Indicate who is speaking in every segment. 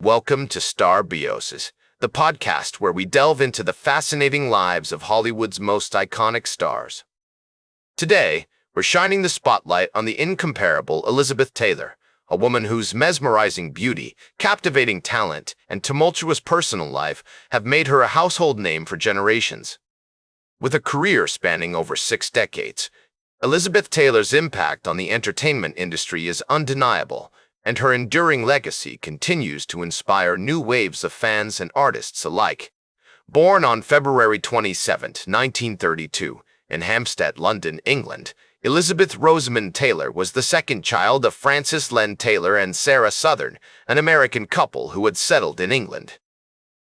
Speaker 1: Welcome to Star Bioses, the podcast where we delve into the fascinating lives of Hollywood's most iconic stars. Today, we're shining the spotlight on the incomparable Elizabeth Taylor, a woman whose mesmerizing beauty, captivating talent, and tumultuous personal life have made her a household name for generations. With a career spanning over 6 decades, Elizabeth Taylor's impact on the entertainment industry is undeniable, and her enduring legacy continues to inspire new waves of fans and artists alike. Born on February 27, 1932, in Hampstead, London, England, Elizabeth Rosamond Taylor was the second child of Francis Len Taylor and Sarah Southern, an American couple who had settled in England.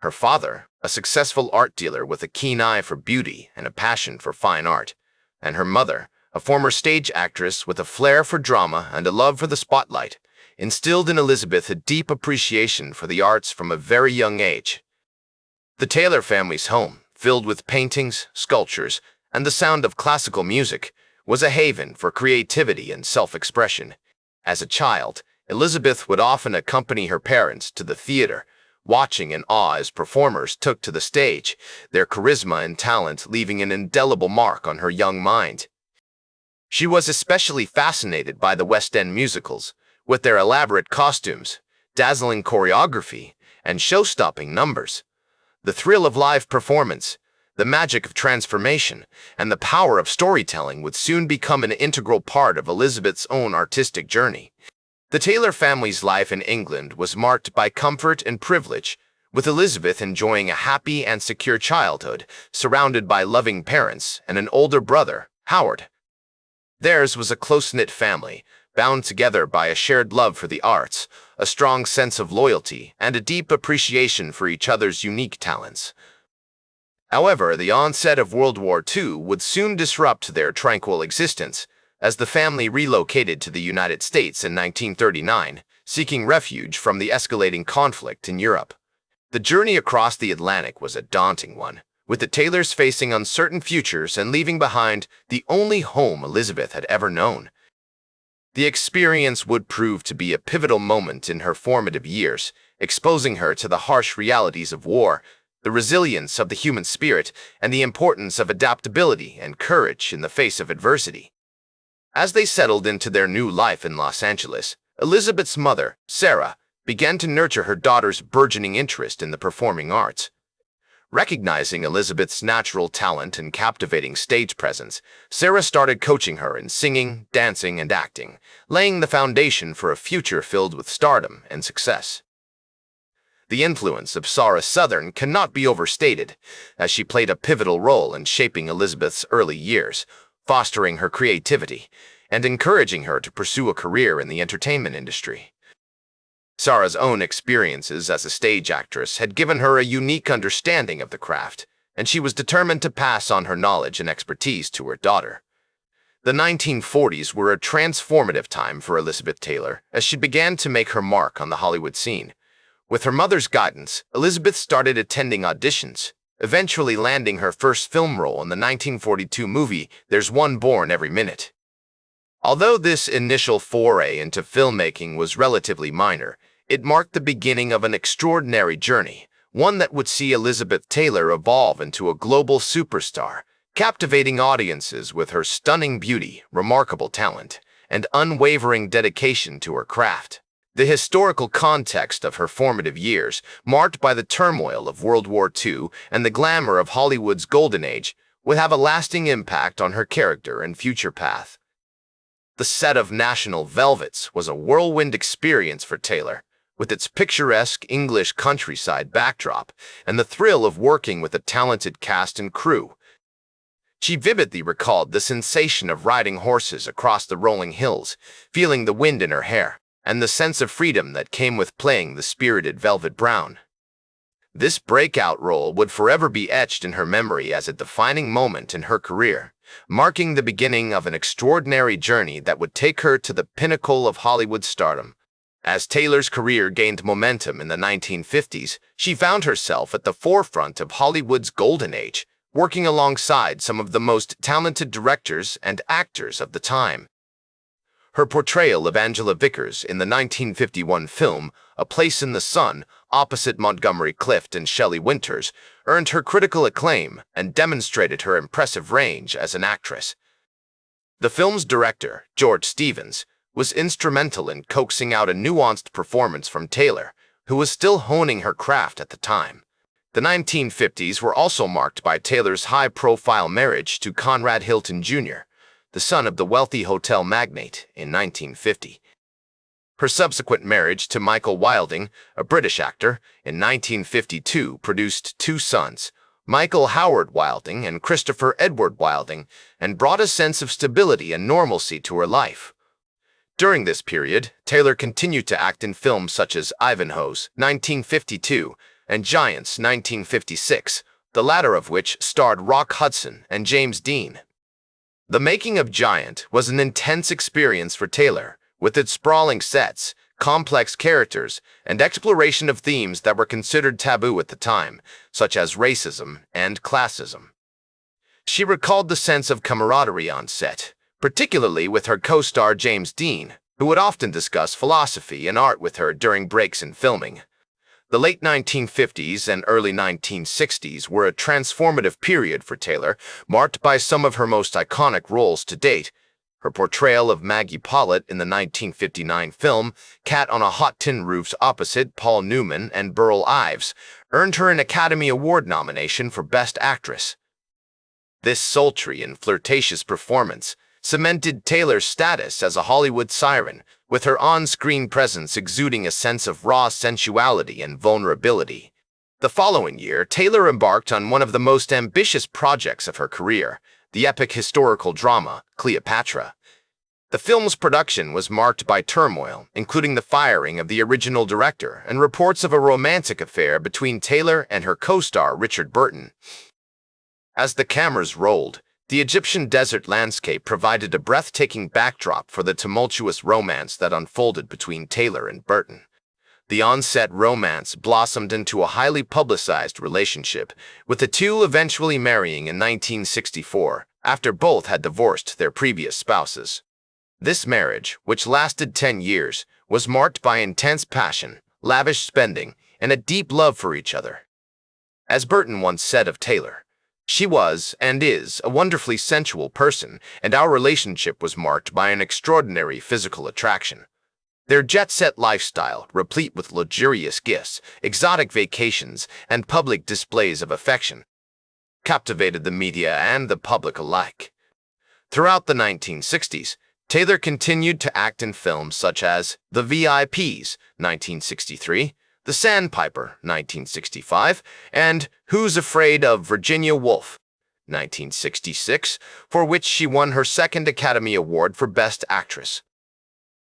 Speaker 1: Her father, a successful art dealer with a keen eye for beauty and a passion for fine art, and her mother, a former stage actress with a flair for drama and a love for the spotlight, instilled in Elizabeth a deep appreciation for the arts from a very young age. The Taylor family's home, filled with paintings, sculptures, and the sound of classical music, was a haven for creativity and self-expression. As a child, Elizabeth would often accompany her parents to the theater, watching in awe as performers took to the stage, their charisma and talent leaving an indelible mark on her young mind. She was especially fascinated by the West End musicals, with their elaborate costumes, dazzling choreography, and show-stopping numbers. The thrill of live performance, the magic of transformation, and the power of storytelling would soon become an integral part of Elizabeth's own artistic journey. The Taylor family's life in England was marked by comfort and privilege, with Elizabeth enjoying a happy and secure childhood, surrounded by loving parents and an older brother, Howard. Theirs was a close-knit family, bound together by a shared love for the arts, a strong sense of loyalty, and a deep appreciation for each other's unique talents. However, the onset of World War II would soon disrupt their tranquil existence, as the family relocated to the United States in 1939, seeking refuge from the escalating conflict in Europe. The journey across the Atlantic was a daunting one, with the Taylors facing uncertain futures and leaving behind the only home Elizabeth had ever known. The experience would prove to be a pivotal moment in her formative years, exposing her to the harsh realities of war, the resilience of the human spirit, and the importance of adaptability and courage in the face of adversity. As they settled into their new life in Los Angeles, Elizabeth's mother, Sarah, began to nurture her daughter's burgeoning interest in the performing arts. Recognizing Elizabeth's natural talent and captivating stage presence, Sarah started coaching her in singing, dancing, and acting, laying the foundation for a future filled with stardom and success. The influence of Sarah Southern cannot be overstated, as she played a pivotal role in shaping Elizabeth's early years, fostering her creativity, and encouraging her to pursue a career in the entertainment industry. Sarah's own experiences as a stage actress had given her a unique understanding of the craft, and she was determined to pass on her knowledge and expertise to her daughter. The 1940s were a transformative time for Elizabeth Taylor as she began to make her mark on the Hollywood scene. With her mother's guidance, Elizabeth started attending auditions, eventually landing her first film role in the 1942 movie There's One Born Every Minute. Although this initial foray into filmmaking was relatively minor, it marked the beginning of an extraordinary journey, one that would see Elizabeth Taylor evolve into a global superstar, captivating audiences with her stunning beauty, remarkable talent, and unwavering dedication to her craft. The historical context of her formative years, marked by the turmoil of World War II and the glamour of Hollywood's golden age, would have a lasting impact on her character and future path. The set of National Velvets was a whirlwind experience for Taylor, with its picturesque English countryside backdrop and the thrill of working with a talented cast and crew. She vividly recalled the sensation of riding horses across the rolling hills, feeling the wind in her hair, and the sense of freedom that came with playing the spirited Velvet Brown. This breakout role would forever be etched in her memory as a defining moment in her career, marking the beginning of an extraordinary journey that would take her to the pinnacle of Hollywood stardom. As Taylor's career gained momentum in the 1950s, she found herself at the forefront of Hollywood's golden age, working alongside some of the most talented directors and actors of the time. Her portrayal of Angela Vickers in the 1951 film A Place in the Sun, opposite Montgomery Clift and Shelley Winters, earned her critical acclaim and demonstrated her impressive range as an actress. The film's director, George Stevens, was instrumental in coaxing out a nuanced performance from Taylor, who was still honing her craft at the time. The 1950s were also marked by Taylor's high-profile marriage to Conrad Hilton Jr., the son of the wealthy hotel magnate, in 1950. Her subsequent marriage to Michael Wilding, a British actor, in 1952 produced two sons, Michael Howard Wilding and Christopher Edward Wilding, and brought a sense of stability and normalcy to her life. During this period, Taylor continued to act in films such as Ivanhoe's, 1952, and Giants, 1956, the latter of which starred Rock Hudson and James Dean. The making of Giant was an intense experience for Taylor, with its sprawling sets, complex characters, and exploration of themes that were considered taboo at the time, such as racism and classism. She recalled the sense of camaraderie on set, particularly with her co-star James Dean, who would often discuss philosophy and art with her during breaks in filming. The late 1950s and early 1960s were a transformative period for Taylor, marked by some of her most iconic roles to date. Her portrayal of Maggie Pollitt in the 1959 film Cat on a Hot Tin Roof opposite Paul Newman and Burl Ives earned her an Academy Award nomination for Best Actress. This sultry and flirtatious performance cemented Taylor's status as a Hollywood siren, with her on-screen presence exuding a sense of raw sensuality and vulnerability. The following year, Taylor embarked on one of the most ambitious projects of her career, the epic historical drama, Cleopatra. The film's production was marked by turmoil, including the firing of the original director and reports of a romantic affair between Taylor and her co-star Richard Burton. As the cameras rolled, the Egyptian desert landscape provided a breathtaking backdrop for the tumultuous romance that unfolded between Taylor and Burton. The on-set romance blossomed into a highly publicized relationship, with the two eventually marrying in 1964, after both had divorced their previous spouses. This marriage, which lasted 10 years, was marked by intense passion, lavish spending, and a deep love for each other. As Burton once said of Taylor, "She was, and is, a wonderfully sensual person, and our relationship was marked by an extraordinary physical attraction." Their jet-set lifestyle, replete with luxurious gifts, exotic vacations, and public displays of affection, captivated the media and the public alike. Throughout the 1960s, Taylor continued to act in films such as The VIPs, 1963, The Sandpiper, 1965, and Who's Afraid of Virginia Woolf, 1966, for which she won her second Academy Award for Best Actress.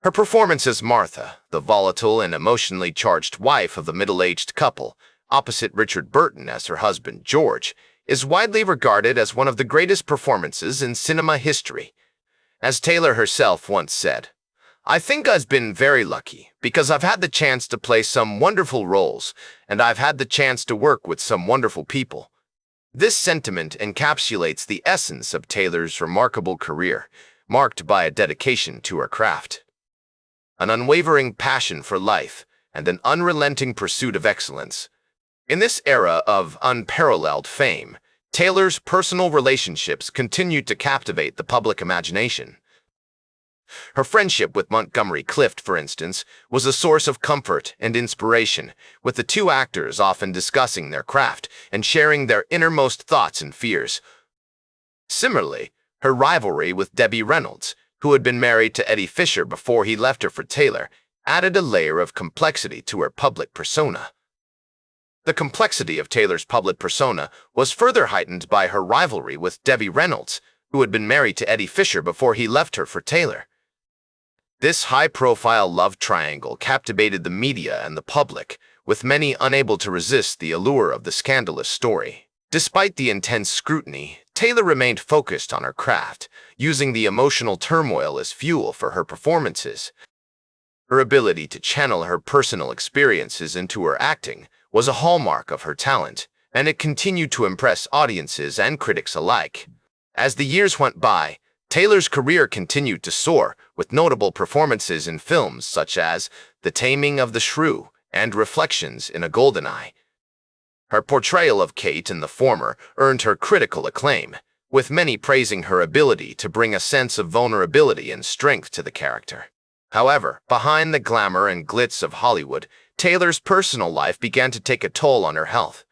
Speaker 1: Her performance as Martha, the volatile and emotionally charged wife of the middle-aged couple, opposite Richard Burton as her husband George, is widely regarded as one of the greatest performances in cinema history. As Taylor herself once said, "I think I've been very lucky because I've had the chance to play some wonderful roles, and I've had the chance to work with some wonderful people." This sentiment encapsulates the essence of Taylor's remarkable career, marked by a dedication to her craft, an unwavering passion for life, and an unrelenting pursuit of excellence. In this era of unparalleled fame, Taylor's personal relationships continued to captivate the public imagination. Her friendship with Montgomery Clift, for instance, was a source of comfort and inspiration, with the two actors often discussing their craft and sharing their innermost thoughts and fears. Similarly, her rivalry with Debbie Reynolds, who had been married to Eddie Fisher before he left her for Taylor, added a layer of complexity to her public persona. The complexity of Taylor's public persona was further heightened by her rivalry with Debbie Reynolds, who had been married to Eddie Fisher before he left her for Taylor. This high-profile love triangle captivated the media and the public, with many unable to resist the allure of the scandalous story. Despite the intense scrutiny, Taylor remained focused on her craft, using the emotional turmoil as fuel for her performances. Her ability to channel her personal experiences into her acting was a hallmark of her talent, and it continued to impress audiences and critics alike. As the years went by, Taylor's career continued to soar, with notable performances in films such as The Taming of the Shrew and Reflections in a Golden Eye. Her portrayal of Kate in the former earned her critical acclaim, with many praising her ability to bring a sense of vulnerability and strength to the character. However, behind the glamour and glitz of Hollywood, Taylor's personal life began to take a toll on her health.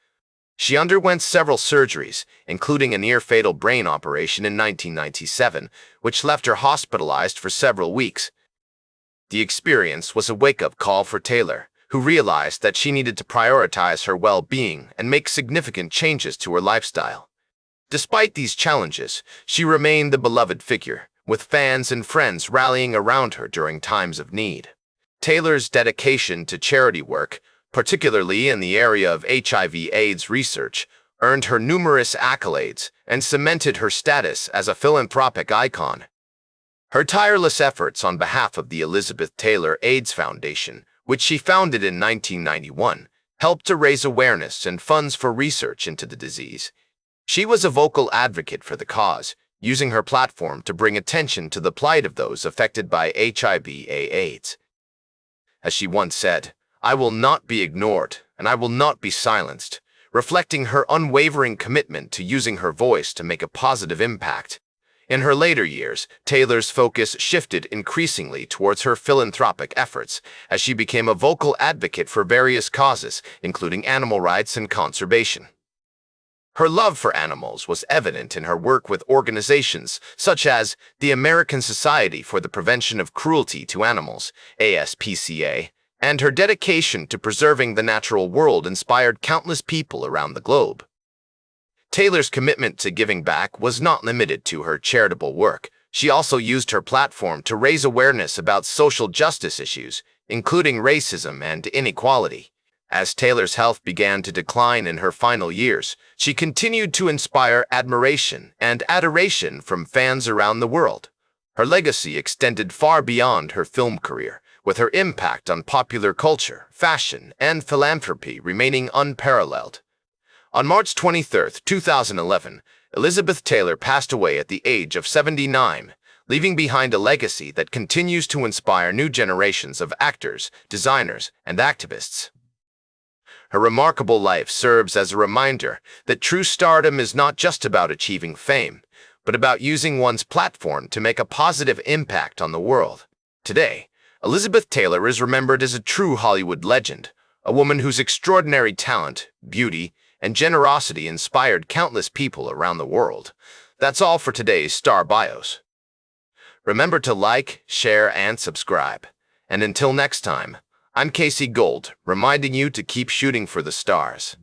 Speaker 1: She underwent several surgeries, including a near-fatal brain operation in 1997, which left her hospitalized for several weeks. The experience was a wake-up call for Taylor, who realized that she needed to prioritize her well-being and make significant changes to her lifestyle. Despite these challenges, she remained a beloved figure, with fans and friends rallying around her during times of need. Taylor's dedication to charity work, particularly in the area of HIV/AIDS research, earned her numerous accolades and cemented her status as a philanthropic icon. Her tireless efforts on behalf of the Elizabeth Taylor AIDS Foundation, which she founded in 1991, helped to raise awareness and funds for research into the disease. She was a vocal advocate for the cause, using her platform to bring attention to the plight of those affected by HIV/AIDS. As she once said, "I will not be ignored, and I will not be silenced," reflecting her unwavering commitment to using her voice to make a positive impact. In her later years, Taylor's focus shifted increasingly towards her philanthropic efforts, as she became a vocal advocate for various causes, including animal rights and conservation. Her love for animals was evident in her work with organizations such as the American Society for the Prevention of Cruelty to Animals, ASPCA, and her dedication to preserving the natural world inspired countless people around the globe. Taylor's commitment to giving back was not limited to her charitable work. She also used her platform to raise awareness about social justice issues, including racism and inequality. As Taylor's health began to decline in her final years, she continued to inspire admiration and adoration from fans around the world. Her legacy extended far beyond her film career, with her impact on popular culture, fashion, and philanthropy remaining unparalleled. On March 23, 2011, Elizabeth Taylor passed away at the age of 79, leaving behind a legacy that continues to inspire new generations of actors, designers, and activists. Her remarkable life serves as a reminder that true stardom is not just about achieving fame, but about using one's platform to make a positive impact on the world. Today, Elizabeth Taylor is remembered as a true Hollywood legend, a woman whose extraordinary talent, beauty, and generosity inspired countless people around the world. That's all for today's Star Bios. Remember to like, share, and subscribe. And until next time, I'm Casey Gold, reminding you to keep shooting for the stars.